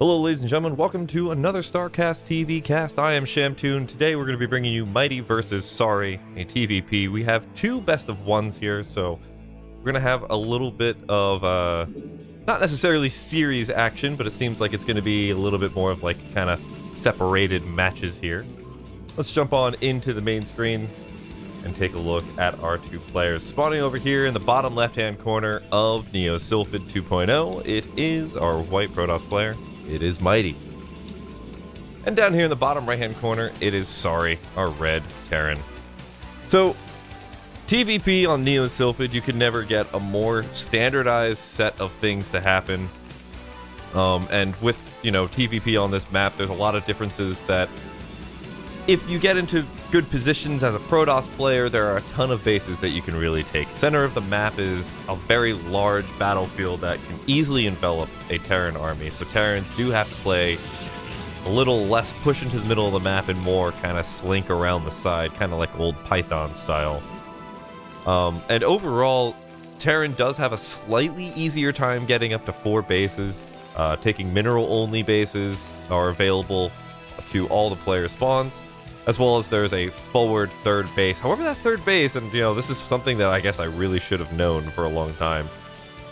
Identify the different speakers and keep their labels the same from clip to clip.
Speaker 1: Hello ladies and gentlemen, welcome to another StarCastTV cast. I am Schamtoo, and today we're going to be bringing you Mighty versus Sorry, a TVP. We have two best of ones here, so we're going to have a little bit of, not necessarily series action, but it seems like it's going to be a little bit more of like kind of separated matches here. Let's jump on into the main screen and take a look at our two players. Spawning over here in the bottom left-hand corner of Neo Sylphid 2.0, it is our white Protoss player. It is Mighty. And down here in the bottom right-hand corner, it is Sorry, our red Terran. So, TVP on Neo Sylphid, you could never get a more standardized set of things to happen. And with, TVP on this map, there's a lot of differences that if you get into good positions as a Protoss player, there are a ton of bases that you can really take. Center of the map is a very large battlefield that can easily envelop a Terran army. So Terrans do have to play a little less push into the middle of the map and more kind of slink around the side, kind of like old Python style. And overall, Terran does have a slightly easier time getting up to 4 bases. Taking mineral-only bases are available to all the player spawns, as well as there's a forward third base. However, that third base, and this is something that I guess I really should have known for a long time,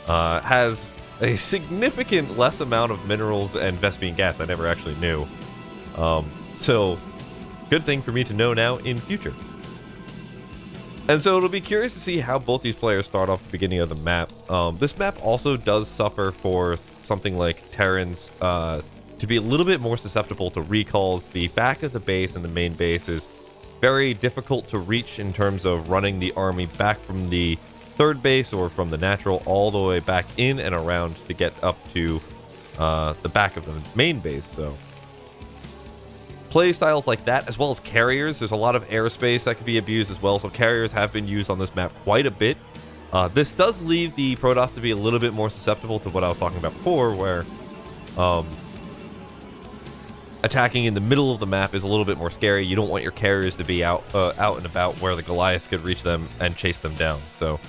Speaker 1: has a significant less amount of minerals and Vespene gas I never actually knew. So, good thing for me to know now in future. And so it'll be curious to see how both these players start off at the beginning of the map. This map also does suffer for something like Terrans, to be a little bit more susceptible to recalls. The back of the base and the main base is very difficult to reach in terms of running the army back from the third base or from the natural all the way back in and around to get up to the back of the main base. So play styles like that, as well as carriers, there's a lot of airspace that could be abused as well, so carriers have been used on this map quite a bit. This does leave the Protoss to be a little bit more susceptible to what I was talking about before, where attacking in the middle of the map is a little bit more scary. You don't want your carriers to be out and about where the Goliaths could reach them and chase them down. So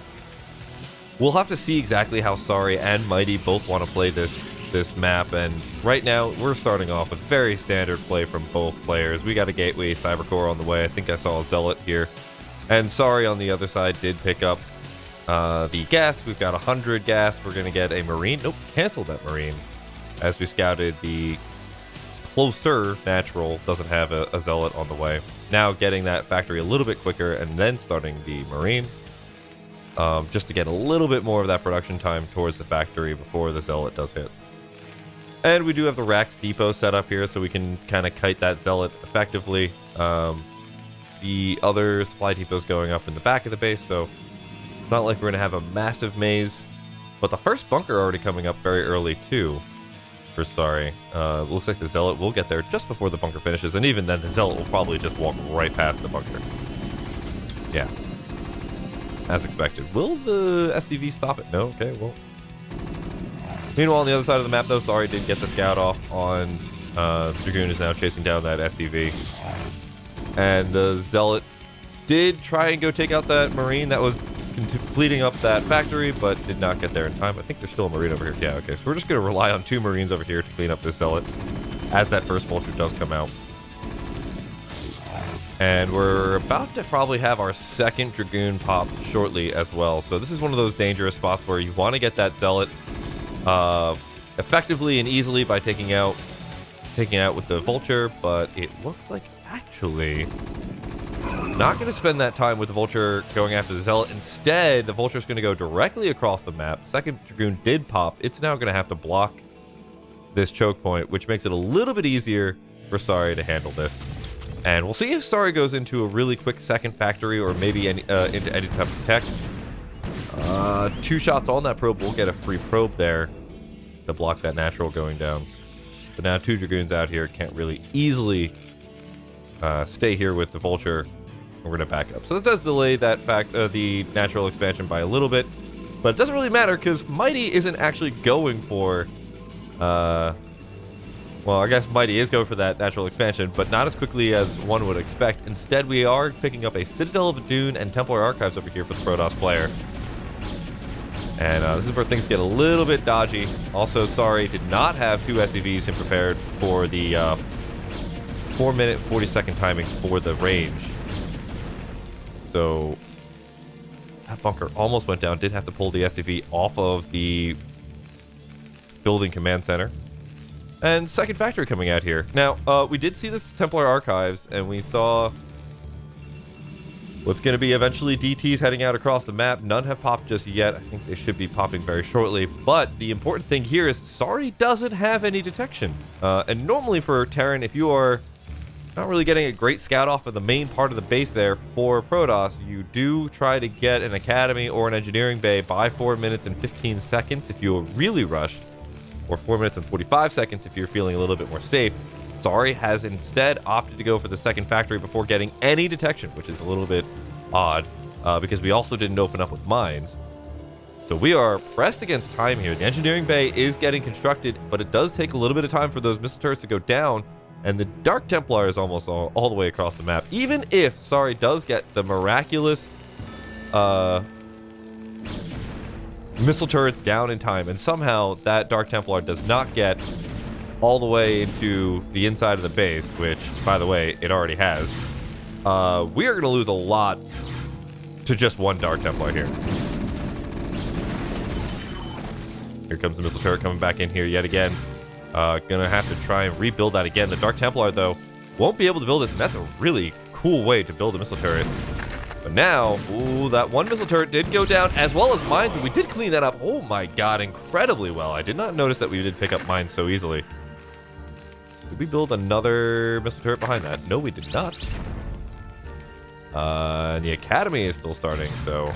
Speaker 1: we'll have to see exactly how Sorry and Mighty both want to play this map. And right now we're starting off with very standard play from both players. We got a Gateway Cybercore on the way. I think I saw a Zealot here. And Sorry on the other side did pick up the gas. We've got 100 gas. We're going to get a Marine. Nope, canceled that Marine as we scouted the closer natural. Doesn't have a Zealot on the way. Now getting that factory a little bit quicker and then starting the Marine, just to get a little bit more of that production time towards the factory before the Zealot does hit. And we do have the Rax Depot set up here, so we can kind of kite that Zealot effectively. The other supply depots going up in the back of the base, so it's not like we're going to have a massive maze. But the first bunker already coming up very early too for Sorry. Looks like the Zealot will get there just before the bunker finishes, and even then the Zealot will probably just walk right past the bunker. Yeah, as expected. Will the SCV stop it? No? Okay, well. Meanwhile, on the other side of the map though, Sorry did get the scout off on Dragoon is now chasing down that SCV. And the Zealot did try and go take out that Marine that was completing up that factory, but did not get there in time. I think there's still a Marine over here. Yeah, okay. So we're just going to rely on 2 Marines over here to clean up this Zealot as that first Vulture does come out. And we're about to probably have our second Dragoon pop shortly as well. So this is one of those dangerous spots where you want to get that Zealot effectively and easily by taking out with the Vulture, but it looks like actually not going to spend that time with the Vulture going after the Zealot. Instead, the Vulture is going to go directly across the map. Second Dragoon did pop. It's now going to have to block this choke point, which makes it a little bit easier for Sorry to handle this. And we'll see if Sorry goes into a really quick second factory or maybe into any type of tech. 2 shots on that probe. We'll get a free probe there to block that natural going down. But now 2 Dragoons out here can't really easily stay here with the Vulture. We're going to back up. So that does delay that the natural expansion by a little bit. But it doesn't really matter because Mighty isn't actually going for... well, I guess Mighty is going for that natural expansion, but not as quickly as one would expect. Instead, we are picking up a Citadel of Dune and Templar Archives over here for the Protoss player. And this is where things get a little bit dodgy. Also, sorry, did not have 2 SCVs in prepared for the 4-minute, 40-second timing for the range. So that bunker almost went down. Did have to pull the SCV off of the building command center. And second factory coming out here. Now, we did see this Templar Archives, and we saw what's going to be eventually DTs heading out across the map. None have popped just yet. I think they should be popping very shortly. But the important thing here is Sorry doesn't have any detection. And normally for Terran, if you are not really getting a great scout off of the main part of the base there for Protoss, you do try to get an academy or an engineering bay by 4 minutes and 15 seconds if you are really rushed, or 4 minutes and 45 seconds if you're feeling a little bit more safe. Sorry has instead opted to go for the second factory before getting any detection, which is a little bit odd because we also didn't open up with mines. So we are pressed against time here. The engineering bay is getting constructed, but it does take a little bit of time for those missile turrets to go down, and the Dark Templar is almost all the way across the map. Even if Sorry does get the miraculous missile turrets down in time, and somehow that Dark Templar does not get all the way into the inside of the base, which, by the way, it already has, we are going to lose a lot to just one Dark Templar here. Here comes the missile turret coming back in here yet again. Gonna have to try and rebuild that again. The Dark Templar, though, won't be able to build this, and that's a really cool way to build a missile turret. But now, ooh, that one missile turret did go down, as well as mines, and we did clean that up. Oh my god, incredibly well. I did not notice that we did pick up mines so easily. Did we build another missile turret behind that? No, we did not. And the academy is still starting, so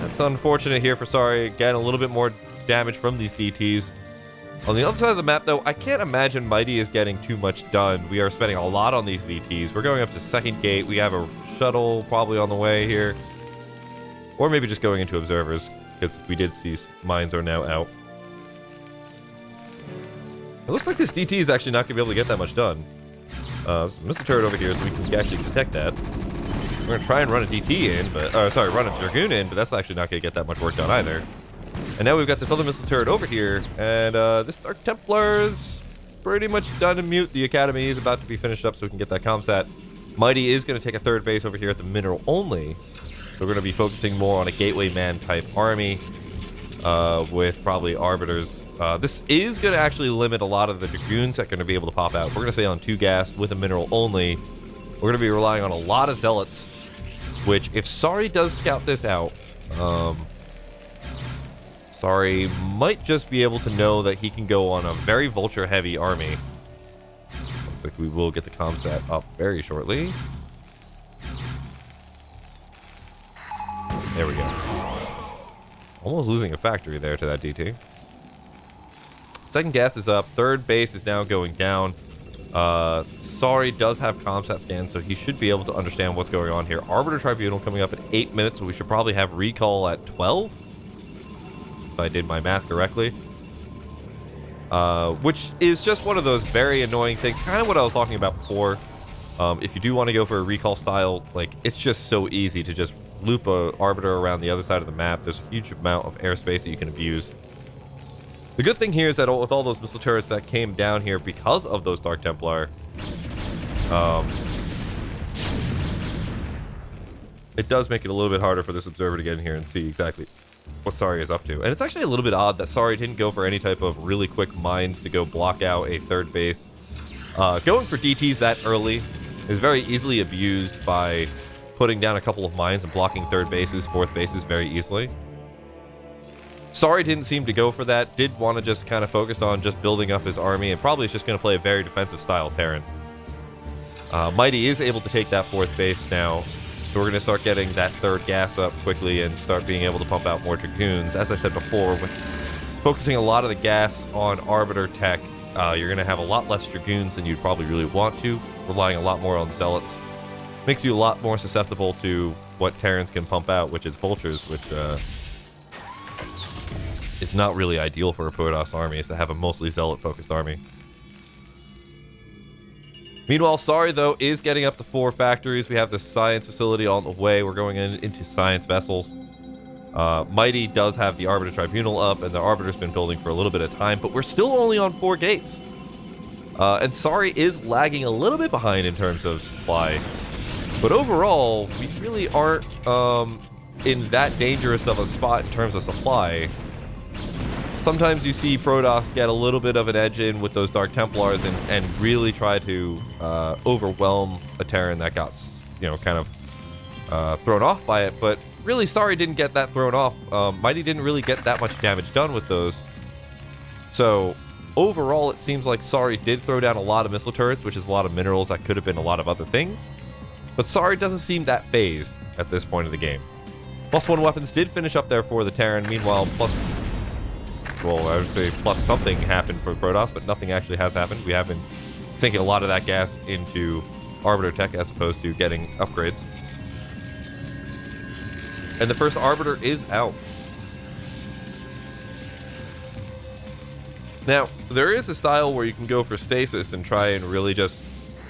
Speaker 1: that's unfortunate here for Sorry. Again, a little bit more damage from these DTs. On the other side of the map, though, I can't imagine Mighty is getting too much done. We are spending a lot on these DTs. We're going up to second gate. We have a shuttle probably on the way here. Or maybe just going into observers, because we did see mines are now out. It looks like this DT is actually not going to be able to get that much done. Missile turret over here so we can actually detect that. We're going to try and run a DT in, but run a Dragoon in, but that's actually not going to get that much work done either. And now we've got this other missile turret over here, and this Dark Templar's pretty much done to mute. The academy is about to be finished up so we can get that comsat. Mighty is going to take a third base over here at the mineral only. So we're going to be focusing more on a gateway man type army with probably arbiters. This is going to actually limit a lot of the Dragoons that are going to be able to pop out. We're going to stay on 2 gas with a mineral only. We're going to be relying on a lot of zealots, which if Sorry does scout this out, Sorry might just be able to know that he can go on a very vulture heavy army. Looks like we will get the comsat up very shortly. There we go. Almost losing a factory there to that DT. Second gas is up. Third base is now going down. Sorry does have comsat scans, so he should be able to understand what's going on here. Arbiter Tribunal coming up at 8 minutes, so we should probably have recall at 12. If I did my math correctly. Which is just one of those very annoying things. Kind of what I was talking about before. If you do want to go for a recall style, like, it's just so easy to just loop a arbiter around the other side of the map. There's a huge amount of airspace that you can abuse. The good thing here is that with all those missile turrets that came down here because of those Dark Templar, it does make it a little bit harder for this observer to get in here and see exactly what Sorry is up to. And it's actually a little bit odd that Sorry didn't go for any type of really quick mines to go block out a third base. Going for DTs that early is very easily abused by putting down a couple of mines and blocking third bases, fourth bases very easily. Sorry didn't seem to go for that. Did want to just kind of focus on just building up his army, and probably is just going to play a very defensive style Terran. Mighty is able to take that fourth base now, so we're going to start getting that third gas up quickly and start being able to pump out more Dragoons. As I said before, with focusing a lot of the gas on Arbiter tech, you're going to have a lot less Dragoons than you'd probably really want to, relying a lot more on Zealots. Makes you a lot more susceptible to what Terrans can pump out, which is Vultures, which is not really ideal for a Protoss army, is to have a mostly Zealot-focused army. Meanwhile, Sorry, though, is getting up to 4 factories. We have the science facility on the way. We're going into science vessels. Mighty does have the Arbiter Tribunal up, and the Arbiter's been building for a little bit of time, but we're still only on 4 gates. And Sorry is lagging a little bit behind in terms of supply. But overall, we really aren't in that dangerous of a spot in terms of supply. Sometimes you see Protoss get a little bit of an edge in with those Dark Templars and really try to overwhelm a Terran that got, you know, kind of thrown off by it. But really, Sorry didn't get that thrown off. Mighty didn't really get that much damage done with those. So overall, it seems like Sorry did throw down a lot of missile turrets, which is a lot of minerals that could have been a lot of other things. But Sorry doesn't seem that phased at this point of the game. +1 weapons did finish up there for the Terran. Meanwhile, well, I would say plus something happened for Protoss, but nothing actually has happened. We have been sinking a lot of that gas into Arbiter tech as opposed to getting upgrades. And the first Arbiter is out. Now, there is a style where you can go for stasis and try and really just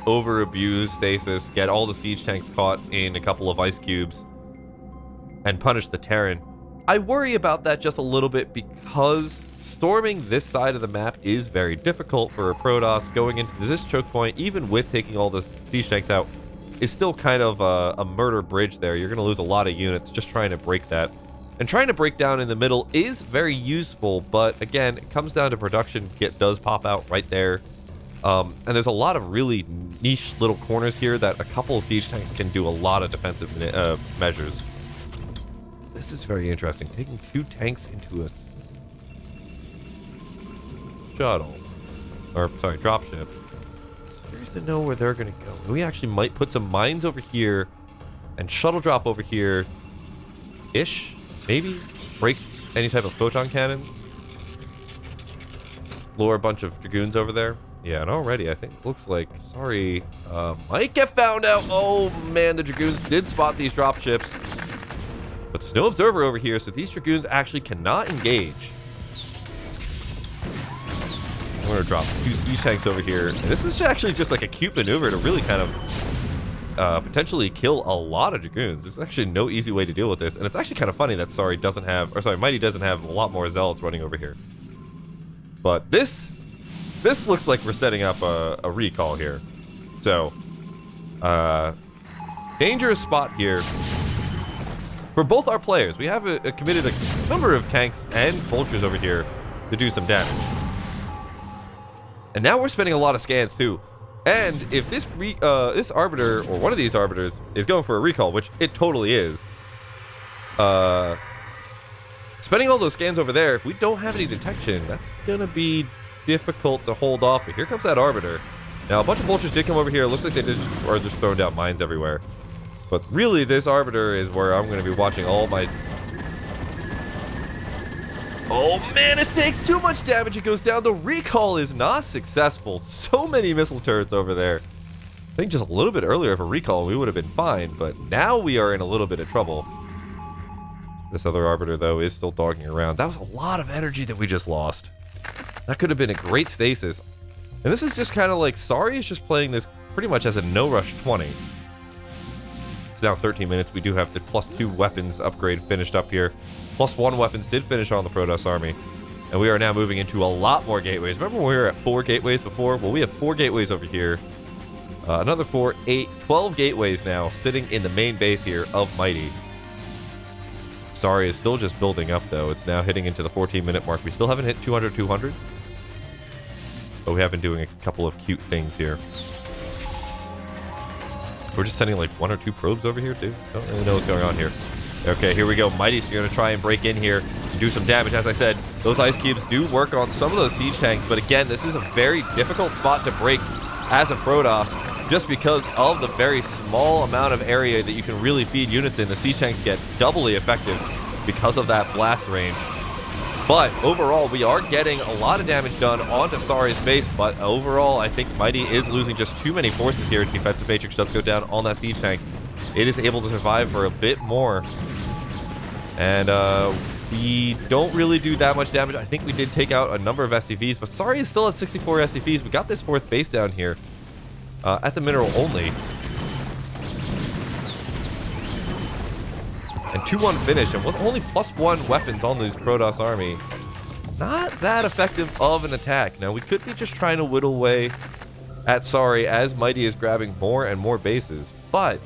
Speaker 1: over-abuse stasis, get all the siege tanks caught in a couple of ice cubes, and punish the Terran. I worry about that just a little bit because storming this side of the map is very difficult for a Protoss. Going into this choke point, even with taking all the siege tanks out, is still kind of a murder bridge there. You're going to lose a lot of units just trying to break that. And trying to break down in the middle is very useful, but again, it comes down to production. It does pop out right there. And there's a lot of really niche little corners here that a couple of siege tanks can do a lot of defensive measures. This is very interesting. Taking 2 tanks into a shuttle. Or, sorry, dropship. Curious to know where they're going to go. We actually might put some mines over here and shuttle drop over here. Ish? Maybe? Break any type of photon cannons. Lure a bunch of Dragoons over there. Yeah, and already I think looks like Sorry might get found out. Oh man, the Dragoons did spot these dropships. But there's no observer over here, so these Dragoons actually cannot engage. I'm going to drop 2 siege tanks over here. And this is actually just like a cute maneuver to really kind of potentially kill a lot of Dragoons. There's actually no easy way to deal with this. And it's actually kind of funny that Sorry doesn't have, or sorry, Mighty doesn't have a lot more Zealots running over here. But this looks like we're setting up a recall here. So, dangerous spot here. For both our players, we have committed a number of tanks and vultures over here to do some damage. And now we're spending a lot of scans too. And if this this Arbiter, or one of these Arbiters, is going for a recall, which it totally is, spending all those scans over there, if we don't have any detection, that's going to be difficult to hold off. But here comes that Arbiter. Now, a bunch of vultures did come over here. It looks like they are just throwing down mines everywhere. But really, this Arbiter is where I'm going to be watching all my... Oh man, it takes too much damage. It goes down. The recall is not successful. So many missile turrets over there. I think just a little bit earlier of a recall, we would have been fine. But now we are in a little bit of trouble. This other Arbiter, though, is still dogging around. That was a lot of energy that we just lost. That could have been a great stasis. And this is just kind of like... Sorry is just playing this pretty much as a no-rush 20. It's now 13 minutes. We do have the +2 weapons upgrade finished up here. +1 weapons did finish on the Protoss army. And we are now moving into a lot more gateways. Remember when we were at 4 gateways before? Well, we have 4 gateways over here. Another 4, 8, 12 gateways now sitting in the main base here of Mighty. Sorry is still just building up, though. It's now hitting into the 14-minute mark. We still haven't hit 200. But we have been doing a couple of cute things here. We're just sending like 1 or 2 probes over here, too. Don't really know what's going on here. Okay, here we go. Mighty's going to try and break in here and do some damage. As I said, those ice cubes do work on some of those siege tanks. But again, this is a very difficult spot to break as a Protoss, just because of the very small amount of area that you can really feed units in. The siege tanks get doubly effective because of that blast range. But overall, we are getting a lot of damage done onto Sorry's base. But overall, I think Mighty is losing just too many forces here. Defensive matrix does go down on that siege tank. It is able to survive for a bit more. And we don't really do that much damage. I think we did take out a number of SCVs, but Sorry is still at 64 SCVs. We got this 4th base down here at the mineral only. And 2-1 finish, and with only +1 weapons on this Protoss army, not that effective of an attack. Now, we could be just trying to whittle away at Sorry as Mighty is grabbing more and more bases, but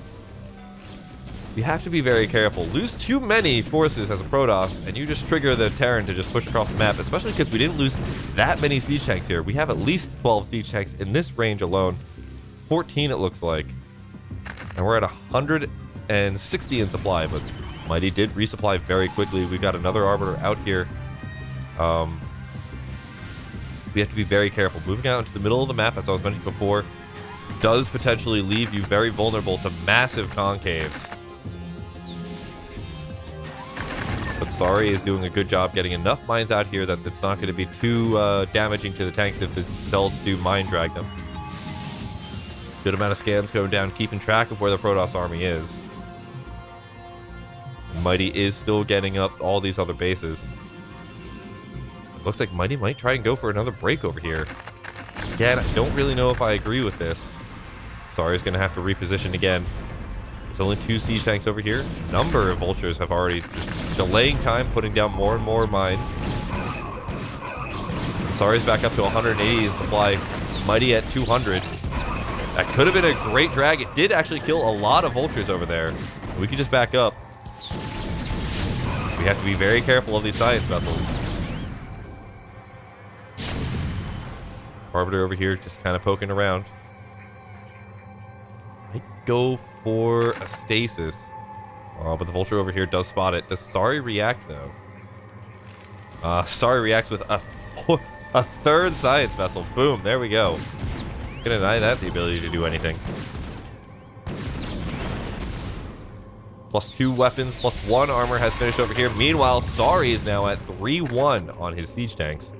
Speaker 1: you have to be very careful. Lose too many forces as a Protoss, and you just trigger the Terran to just push across the map, especially because we didn't lose that many siege tanks here. We have at least 12 siege tanks in this range alone. 14 it looks like. And we're at 160 in supply, but Mighty did resupply very quickly. We got another Arbiter out here. We have to be very careful. Moving out into the middle of the map, as I was mentioning before, does potentially leave you very vulnerable to massive concaves. But Sorry is doing a good job getting enough mines out here that it's not going to be too damaging to the tanks if the Zealots do mine drag them. Good amount of scans going down, keeping track of where the Protoss army is. Mighty is still getting up all these other bases. It looks like Mighty might try and go for another break over here. Again, I don't really know if I agree with this. Sorry's going to have to reposition again. There's only 2 siege tanks over here. A number of vultures have already just delaying time, putting down more and more mines. Sorry's back up to 180 in supply. Mighty at 200. That could have been a great drag. It did actually kill a lot of vultures over there. We could just back up. We have to be very careful of these science vessels. Arbiter over here just kind of poking around. Might go for a stasis. But the vulture over here does spot it. Does Sorry react though? Sorry reacts with a third science vessel. Boom, there we go. Gonna deny that the ability to do anything. +2 weapons, +1 armor has finished over here. Meanwhile, Sorry is now at 3-1 on his siege tanks.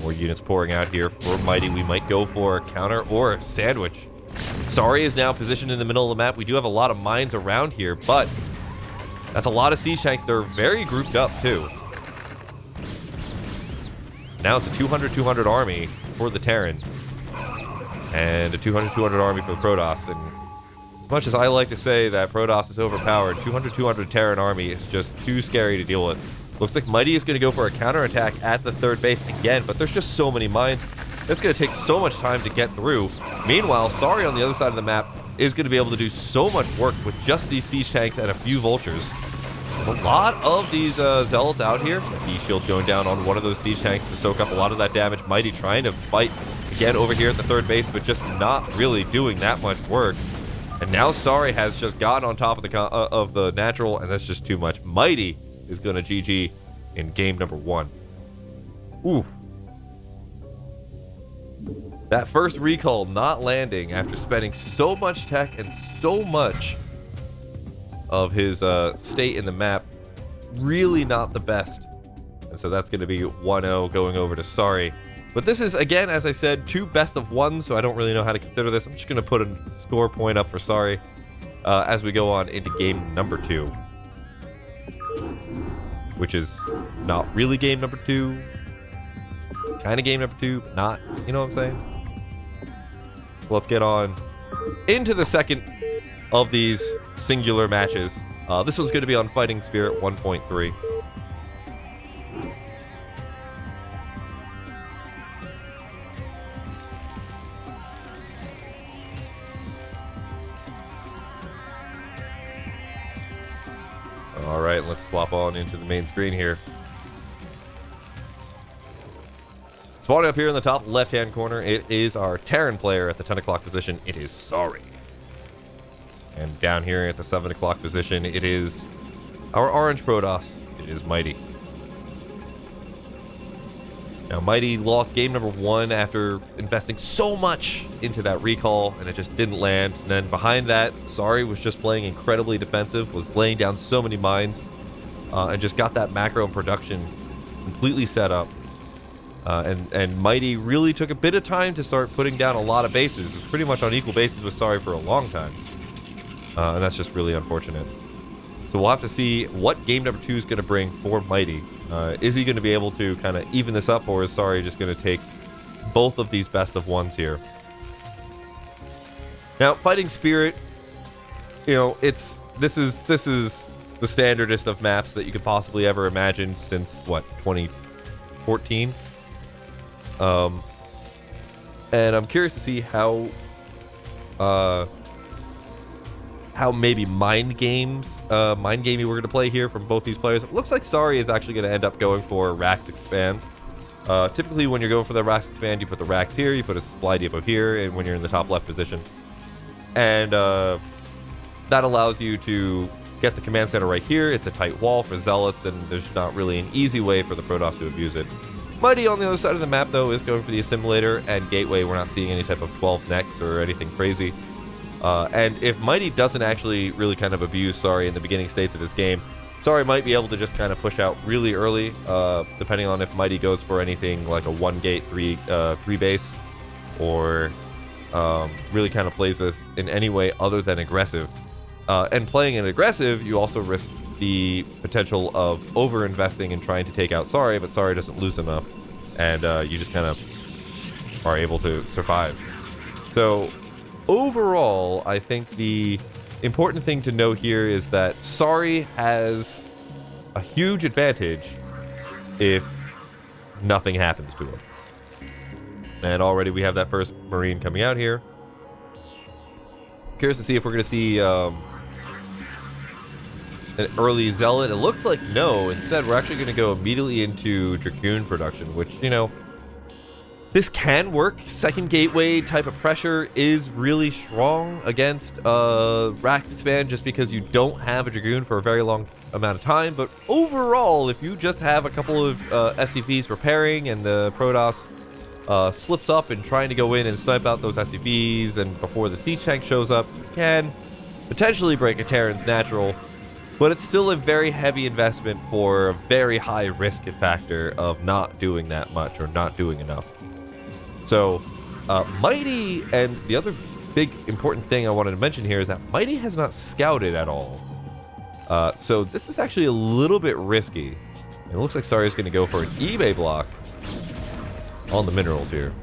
Speaker 1: More units pouring out here for Mighty. We might go for a counter or a sandwich. Sorry is now positioned in the middle of the map. We do have a lot of mines around here, but that's a lot of siege tanks. They're very grouped up too. Now it's a 200-200 army for the Terran, and a 200-200 army for the Protoss. And as much as I like to say that Protoss is overpowered, 200-200 Terran army is just too scary to deal with. Looks like Mighty is going to go for a counterattack at the third base again, but there's just so many mines. It's going to take so much time to get through. Meanwhile, Sorry on the other side of the map is going to be able to do so much work with just these siege tanks and a few vultures. There's a lot of these Zealots out here. E-shield going down on one of those siege tanks to soak up a lot of that damage. Mighty trying to fight again over here at the third base, but just not really doing that much work. And now Sorry has just gotten on top of the natural, and that's just too much. Mighty is going to GG in game number 1. Ooh. That first recall not landing after spending so much tech and so much of his state in the map, really not the best. And so that's going to be 1-0 going over to Sorry. But this is, again, as I said, 2 best of 1, so I don't really know how to consider this. I'm just going to put a score point up for Sorry as we go on into game number 2. Which is not really game number 2. Kind of game number 2, but not. You know what I'm saying? So let's get on into the second of these singular matches. This one's going to be on Fighting Spirit 1.3. All right, let's swap on into the main screen here. Spawning up here in the top left-hand corner, it is our Terran player at the 10 o'clock position. It is Sorry. And down here at the 7 o'clock position, it is our orange Protoss. It is Mighty. Now, Mighty lost game number 1 after investing so much into that recall, and it just didn't land. And then behind that, Sorry was just playing incredibly defensive, was laying down so many mines, and just got that macro and production completely set up. And Mighty really took a bit of time to start putting down a lot of bases. It was pretty much on equal bases with Sorry for a long time. And that's just really unfortunate. So we'll have to see what game number 2 is going to bring for Mighty. Is he going to be able to kind of even this up, or is Sorry just going to take both of these best of 1s here? Now, Fighting Spirit, you know, it's this is the standardest of maps that you could possibly ever imagine since what, 2014. And I'm curious to see how maybe mind gaming we're going to play here from both these players. It looks like Sari is actually going to end up going for Rax Expand. Typically, when you're going for the Rax Expand, you put the Rax here, you put a Supply Depot here, and when you're in the top left position. And that allows you to get the command center right here. It's a tight wall for Zealots, and there's not really an easy way for the Protoss to abuse it. Mighty on the other side of the map, though, is going for the Assimilator, and Gateway, we're not seeing any type of 12 necks or anything crazy. And if Mighty doesn't actually really kind of abuse Sari in the beginning states of this game, Sari might be able to just kind of push out really early, depending on if Mighty goes for anything like a 1-gate, 3 base, or really kind of plays this in any way other than aggressive. And playing it aggressive, you also risk the potential of over-investing and trying to take out Sari, but Sari doesn't lose enough, and you just kind of are able to survive. So overall, I think the important thing to know here is that Sari has a huge advantage if nothing happens to him. And already we have that first Marine coming out here. Curious to see if we're going to see an early Zealot. It looks like no. Instead, we're actually going to go immediately into Dragoon production, which, you know, this can work. Second gateway type of pressure is really strong against Rax Expand just because you don't have a Dragoon for a very long amount of time. But overall, if you just have a couple of SCVs repairing and the Protoss slips up and trying to go in and snipe out those SCVs, and before the siege tank shows up, you can potentially break a Terran's natural. But it's still a very heavy investment for a very high risk factor of not doing that much or not doing enough. So, Mighty, and the other big important thing I wanted to mention here is that Mighty has not scouted at all. So this is actually a little bit risky. It looks like Sari is going to go for an eBay block on the minerals here.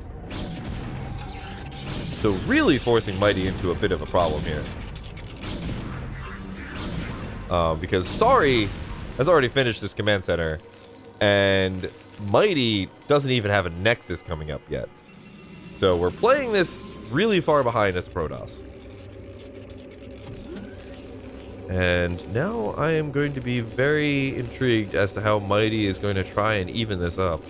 Speaker 1: So really forcing Mighty into a bit of a problem here. Because Sari has already finished this command center, and Mighty doesn't even have a Nexus coming up yet. So we're playing this really far behind as Protoss. And now I am going to be very intrigued as to how Mighty is going to try and even this up.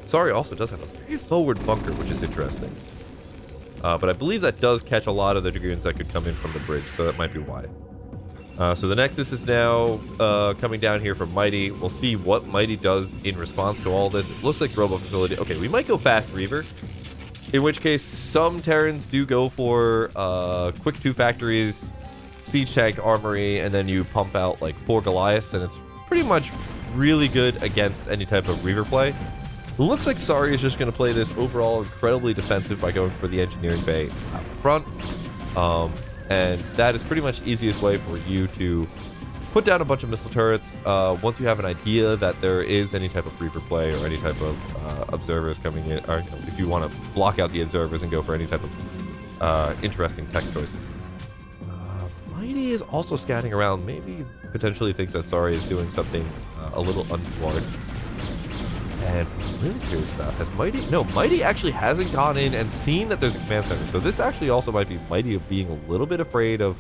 Speaker 1: Sari also does have a very forward bunker, which is interesting. But I believe that does catch a lot of the Dragoons that could come in from the bridge, so that might be why. So the Nexus is now coming down here from Mighty. We'll see what Mighty does in response to all this. It looks like Robo Facility. Okay, we might go Fast Reaver. In which case, some Terrans do go for quick 2 factories, Siege Tank, Armory, and then you pump out like 4 Goliaths, and it's pretty much really good against any type of Reaver play. It looks like Sari is just going to play this overall incredibly defensive by going for the Engineering Bay out front. And that is pretty much the easiest way for you to put down a bunch of missile turrets. Once you have an idea that there is any type of Reaper play or any type of observers coming in, or if you want to block out the observers and go for any type of interesting tech choices. Mighty is also scouting around, maybe potentially thinks that Sari is doing something a little untoward. And I'm really curious about, has Mighty... No, Mighty actually hasn't gone in and seen that there's a command center. So this actually also might be Mighty being a little bit afraid of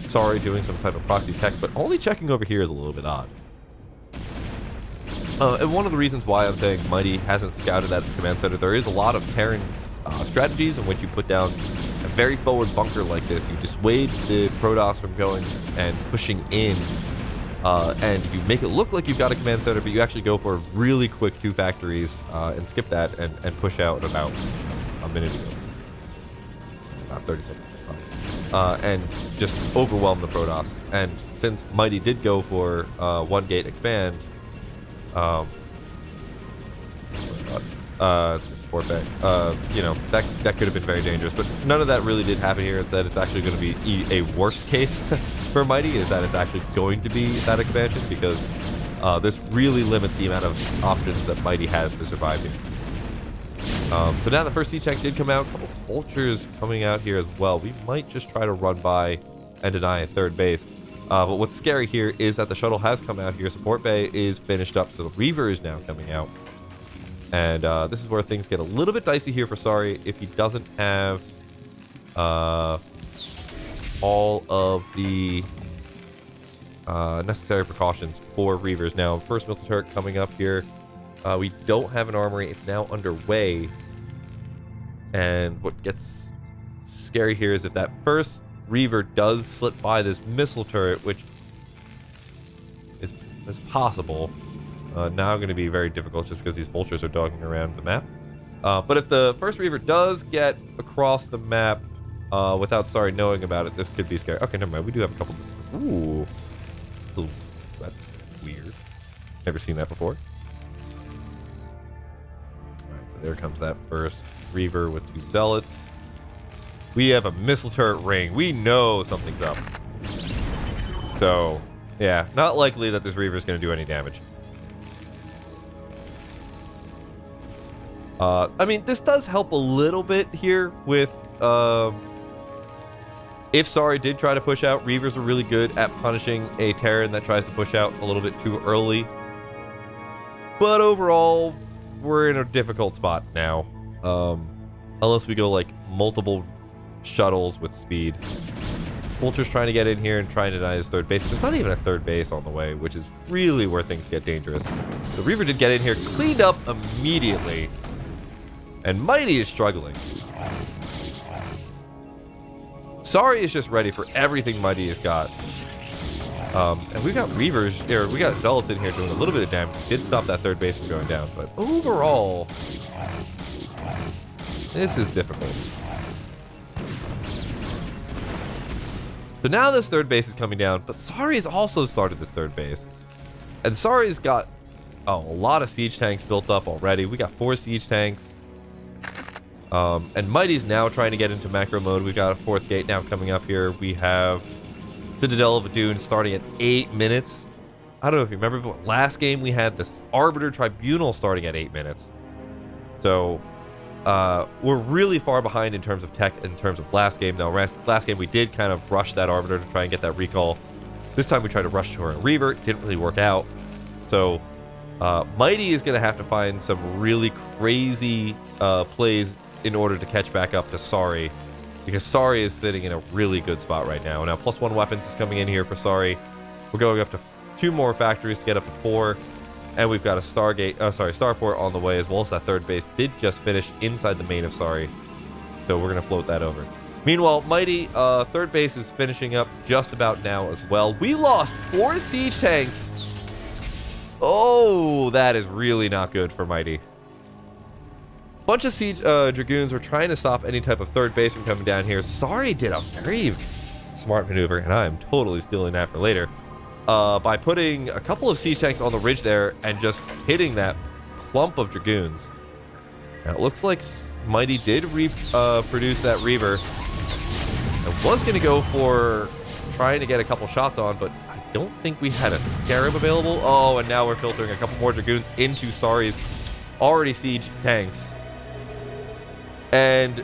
Speaker 1: Sari doing some type of proxy tech, but only checking over here is a little bit odd. And one of the reasons why I'm saying Mighty hasn't scouted that command center, there is a lot of Terran strategies in which you put down a very forward bunker like this. You dissuade the Protoss from going and pushing in. And you make it look like you've got a command center, but you actually go for really quick 2 factories and skip that and push out about a minute ago. About 30 seconds. And just overwhelm the Protoss. And since Mighty did go for 1 gate expand, support bay, you know, that could have been very dangerous. But none of that really did happen here. Instead, it's actually going to be a worst case for Mighty, is that it's actually going to be that expansion, because this really limits the amount of options that Mighty has to survive here. So now the first siege tank did come out. A couple vultures coming out here as well. We might just try to run by and deny a third base. But what's scary here is that the shuttle has come out here. Support bay is finished up, so the Reaver is now coming out. And this is where things get a little bit dicey here for Sorry if he doesn't have all of the necessary precautions for Reavers. Now, first missile turret coming up here. We don't have an armory. It's now underway. And what gets scary here is if that first Reaver does slip by this missile turret, which is possible, now going to be very difficult just because these vultures are dogging around the map. But if the first Reaver does get across the map without Sorry knowing about it, this could be scary. Okay, never mind. We do have a couple of... Ooh, that's weird. Never seen that before. Alright, so there comes that first Reaver with 2 Zealots. We have a missile turret ring. We know something's up. So, yeah, not likely that this Reaver is going to do any damage. I mean, this does help a little bit here with... if Sorry did try to push out, Reavers are really good at punishing a Terran that tries to push out a little bit too early. But overall, we're in a difficult spot now. Unless we go like multiple shuttles with speed. Vulture's trying to get in here and trying to deny his third base. There's not even a third base on the way, which is really where things get dangerous. The Reaver did get in here, cleaned up immediately. And Mighty is struggling. Sorry is just ready for everything Mighty has got. And we got Reavers, or we got Zealots in here doing a little bit of damage. Did stop that third base from going down, but overall, this is difficult. So now this third base is coming down, but Sorry has also started this third base. And Sorry's got a lot of siege tanks built up already. We got 4 siege tanks. And Mighty's now trying to get into macro mode. We've got a 4th gate now coming up here. We have Citadel of Adun starting at 8 minutes. I don't know if you remember, but last game we had this Arbiter Tribunal starting at 8 minutes. So we're really far behind in terms of tech in terms of last game. Now, last game we did kind of rush that Arbiter to try and get that recall. This time we tried to rush to our Reaver. It didn't really work out. So Mighty is going to have to find some really crazy plays in order to catch back up to Sorry, because Sorry is sitting in a really good spot right now. Now, +1 weapons is coming in here for Sorry. We're going up to 2 more factories to get up to 4, and we've got a starport on the way, as well as that third base did just finish inside the main of Sorry, so we're going to float that over. Meanwhile, Mighty, third base is finishing up just about now as well. We lost 4 siege tanks. Oh, that is really not good for Mighty. Bunch of siege dragoons were trying to stop any type of third base from coming down here. Sorry did a very smart maneuver, and I'm totally stealing that for later, by putting a couple of siege tanks on the ridge there and just hitting that clump of dragoons. Now it looks like Mighty did produce that Reaver. I was going to go for trying to get a couple shots on, but I don't think we had a Scarab available. Oh, and now we're filtering a couple more dragoons into Sorry's already siege tanks. And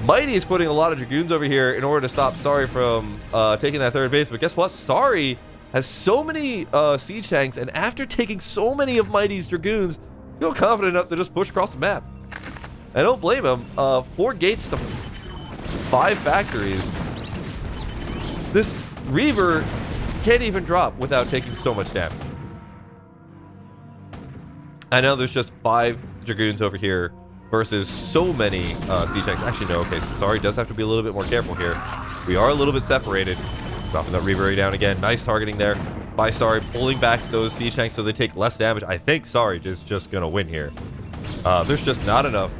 Speaker 1: Mighty is putting a lot of dragoons over here in order to stop Sorry from taking that third base. But guess what? Sorry has so many siege tanks, and after taking so many of Mighty's dragoons, feel confident enough to just push across the map. I don't blame him. 4 gates to 5 factories. This Reaver can't even drop without taking so much damage. I know there's just 5 dragoons over here versus so many siege tanks. Actually, no. Okay, so Sorry does have to be a little bit more careful here. We are a little bit separated. Dropping that Reaver down again. Nice targeting there by Sorry, pulling back those siege tanks so they take less damage. I think Sorry is just going to win here. There's just not enough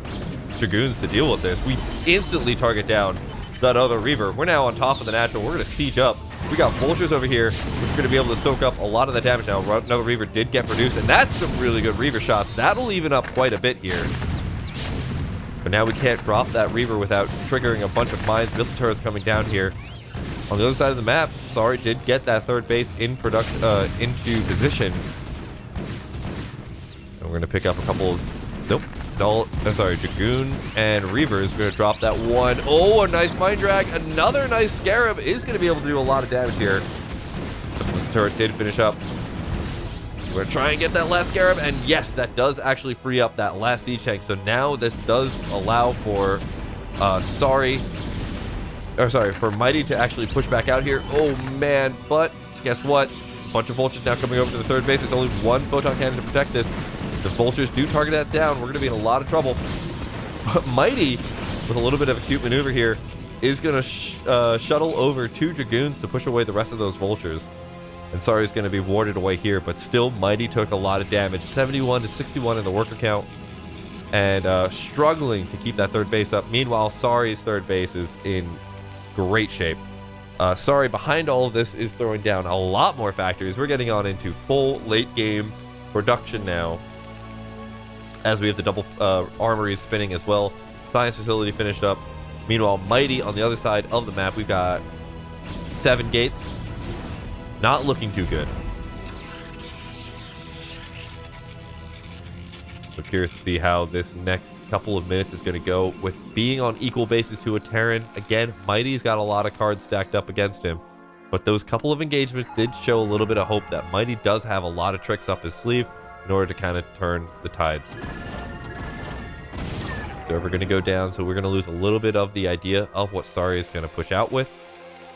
Speaker 1: dragoons to deal with this. We instantly target down that other Reaver. We're now on top of the natural. We're going to siege up. We got vultures over here, which are going to be able to soak up a lot of the damage. Now, another Reaver did get produced, and that's some really good Reaver shots. That'll even up quite a bit here. But now we can't drop that Reaver without triggering a bunch of mines. Missile turrets coming down here. On the other side of the map, Sorry did get that third base in production, into position. And we're going to pick up a couple of... Nope. Dragoon and Reaver is going to drop that one. Oh, a nice Mind Drag. Another nice Scarab is going to be able to do a lot of damage here. This turret did finish up. We're going to try and get that last Scarab, and yes, that does actually free up that last Siege Tank. So now this does allow for for Mighty to actually push back out here. Oh, man, but guess what? A bunch of Vultures now coming over to the third base. There's only one Photon Cannon to protect this. The Vultures do target that down. We're going to be in a lot of trouble. But Mighty, with a little bit of a cute maneuver here, is going to shuttle over 2 Dragoons to push away the rest of those Vultures. And Sorry is going to be warded away here, but still Mighty took a lot of damage. 71 to 61 in the worker count. And struggling to keep that third base up. Meanwhile, Sorry's third base is in great shape. Sorry, behind all of this, is throwing down a lot more factories. We're getting on into full late game production now, as we have the double armories spinning as well. Science facility finished up. Meanwhile, Mighty on the other side of the map, we've got 7 gates. Not looking too good. So curious to see how this next couple of minutes is going to go with being on equal bases to a Terran. Again, Mighty's got a lot of cards stacked up against him, but those couple of engagements did show a little bit of hope that Mighty does have a lot of tricks up his sleeve in order to kind of turn the tides. Observer going to go down, so we're going to lose a little bit of the idea of what Sorry is going to push out with.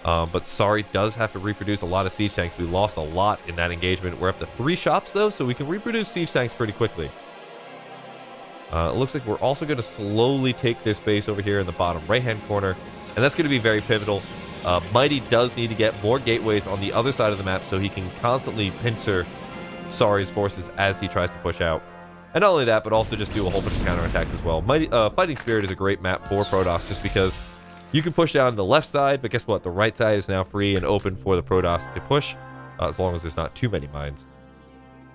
Speaker 1: But Sorry does have to reproduce a lot of siege tanks. We lost a lot in that engagement. We're up to 3 shops though, so we can reproduce siege tanks pretty quickly. It looks like we're also going to slowly take this base over here in the bottom right-hand corner, and that's going to be very pivotal. Mighty does need to get more gateways on the other side of the map so he can constantly pincer Sorry's forces as he tries to push out. And not only that, but also just do a whole bunch of counterattacks as well. Mighty, Fighting Spirit is a great map for Protoss just because you can push down the left side, but guess what? The right side is now free and open for the Protoss to push, as long as there's not too many mines.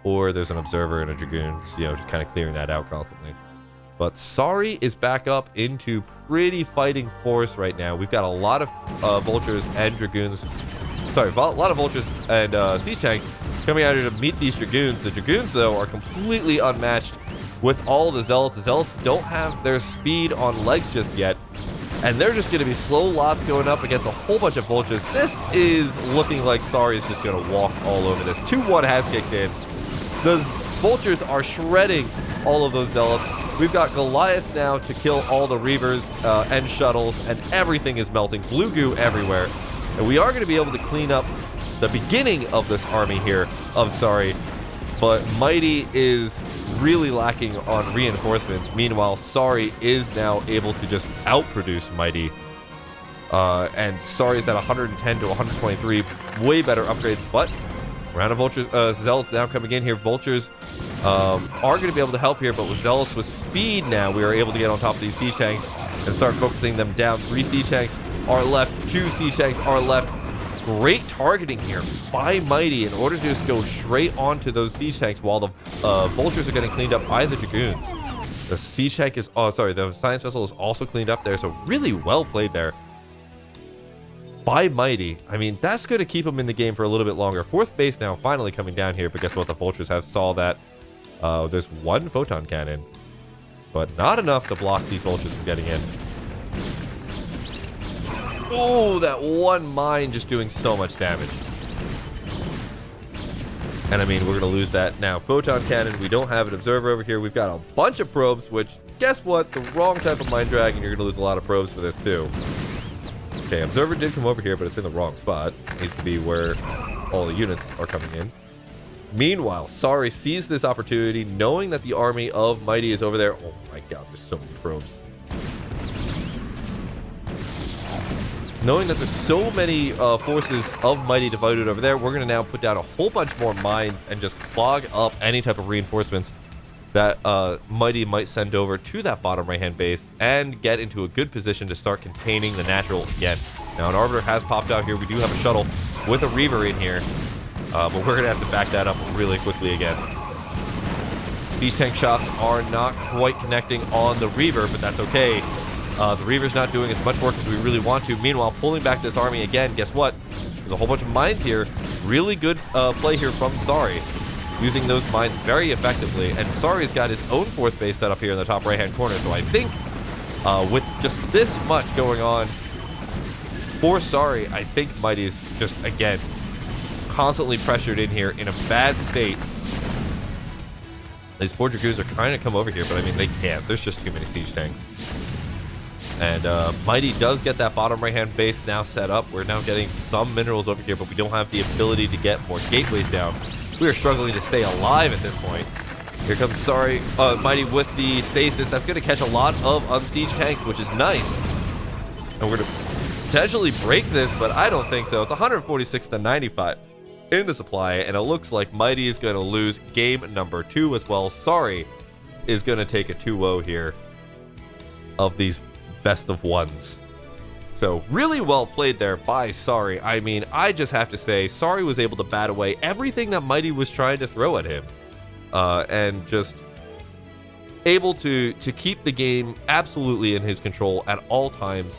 Speaker 1: Or there's an Observer and a Dragoon, you know, just kind of clearing that out constantly. But Sorry is back up into pretty fighting force right now. We've got a lot of Vultures and Dragoons. Sorry, a lot of Vultures and Siege Tanks coming out here to meet these Dragoons. The Dragoons, though, are completely unmatched with all the Zealots. The Zealots don't have their speed on legs just yet, and they're just going to be slow lots going up against a whole bunch of Vultures. This is looking like Sorry is just going to walk all over this. 2-1 has kicked in. The Vultures are shredding all of those Zealots. We've got Goliaths now to kill all the Reavers and Shuttles, and everything is melting. Blue goo everywhere. And we are going to be able to clean up the beginning of this army here of Sorry, but Mighty is really lacking on reinforcements. Meanwhile, Sorry is now able to just outproduce Mighty. And Sorry is at 110 to 123. Way better upgrades, but round of Vultures, Zealots now coming in here. Vultures are going to be able to help here, but with Zealots with speed now, we are able to get on top of these siege tanks and start focusing them down. 3 siege tanks are left, 2 siege tanks are left. Great targeting here by Mighty in order to just go straight onto those siege tanks while the Vultures are getting cleaned up by the Dragoons. The siege tank is, the Science Vessel is also cleaned up there, so really well played there by Mighty. I mean, that's going to keep him in the game for a little bit longer. 4th base now finally coming down here, but guess what? The Vultures have saw that there's 1 Photon Cannon, but not enough to block these Vultures from getting in. Oh, that one mine just doing so much damage. And I mean, we're going to lose that now. Photon Cannon, we don't have an Observer over here. We've got a bunch of probes, which, guess what? The wrong type of mine drag, and you're going to lose a lot of probes for this too. Okay, Observer did come over here, but it's in the wrong spot. It needs to be where all the units are coming in. Meanwhile, Sorry sees this opportunity, knowing that the army of Mighty is over there. Oh my god, there's so many probes. Knowing that there's so many forces of Mighty divided over there, we're going to now put down a whole bunch more mines and just clog up any type of reinforcements that Mighty might send over to that bottom right-hand base and get into a good position to start containing the natural again. Now, an Arbiter has popped out here. We do have a Shuttle with a Reaver in here, but we're going to have to back that up really quickly again. Siege tank shots are not quite connecting on the Reaver, but that's okay. The Reaver's not doing as much work as we really want to. Meanwhile, pulling back this army again, guess what? There's a whole bunch of mines here. Really good play here from Sorry. using those mines very effectively. And Sari's got his own 4th base set up here in the top right-hand corner. So I think with just this much going on for Sari, I think Mighty's just, again, constantly pressured in here in a bad state. These 4 Dragoons are trying to come over here, but I mean, they can't. There's just too many siege tanks. And Mighty does get that bottom right-hand base now set up. We're now getting some minerals over here, but we don't have the ability to get more gateways down. We are struggling to stay alive at this point. Here comes Mighty with the stasis. That's going to catch a lot of unsieged tanks, which is nice. And we're going to potentially break this, but I don't think so. It's 146 to 95 in the supply, and it looks like Mighty is going to lose game number 2 as well. Sari is going to take a 2-0 here of these best of ones. So really well played there by Sari. I mean, I just have to say, Sari was able to bat away everything that Mighty was trying to throw at him, and just able to keep the game absolutely in his control at all times.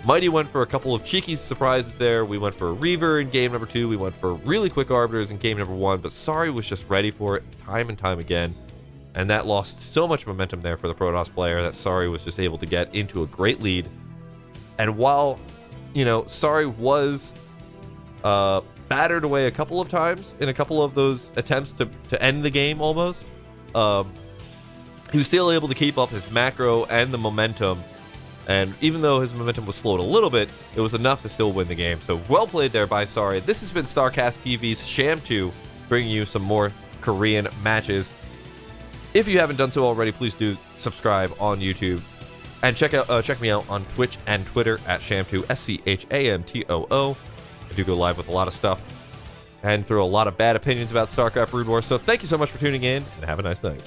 Speaker 1: Mighty went for a couple of cheeky surprises there. We went for a Reaver in game number 2. We went for really quick Arbiters in game number 1, but Sari was just ready for it time and time again. And that lost so much momentum there for the Protoss player that Sari was just able to get into a great lead. And while, you know, Sari was battered away a couple of times in a couple of those attempts to end the game almost, he was still able to keep up his macro and the momentum. And even though his momentum was slowed a little bit, it was enough to still win the game. So well played there by Sari. This has been StarCastTV's Schamtoo, bringing you some more Korean matches. If you haven't done so already, please do subscribe on YouTube. And check me out on Twitch and Twitter at Schamtoo, SCHAMTOO. I do go live with a lot of stuff and throw a lot of bad opinions about StarCraft BroodWar. So thank you so much for tuning in, and have a nice night.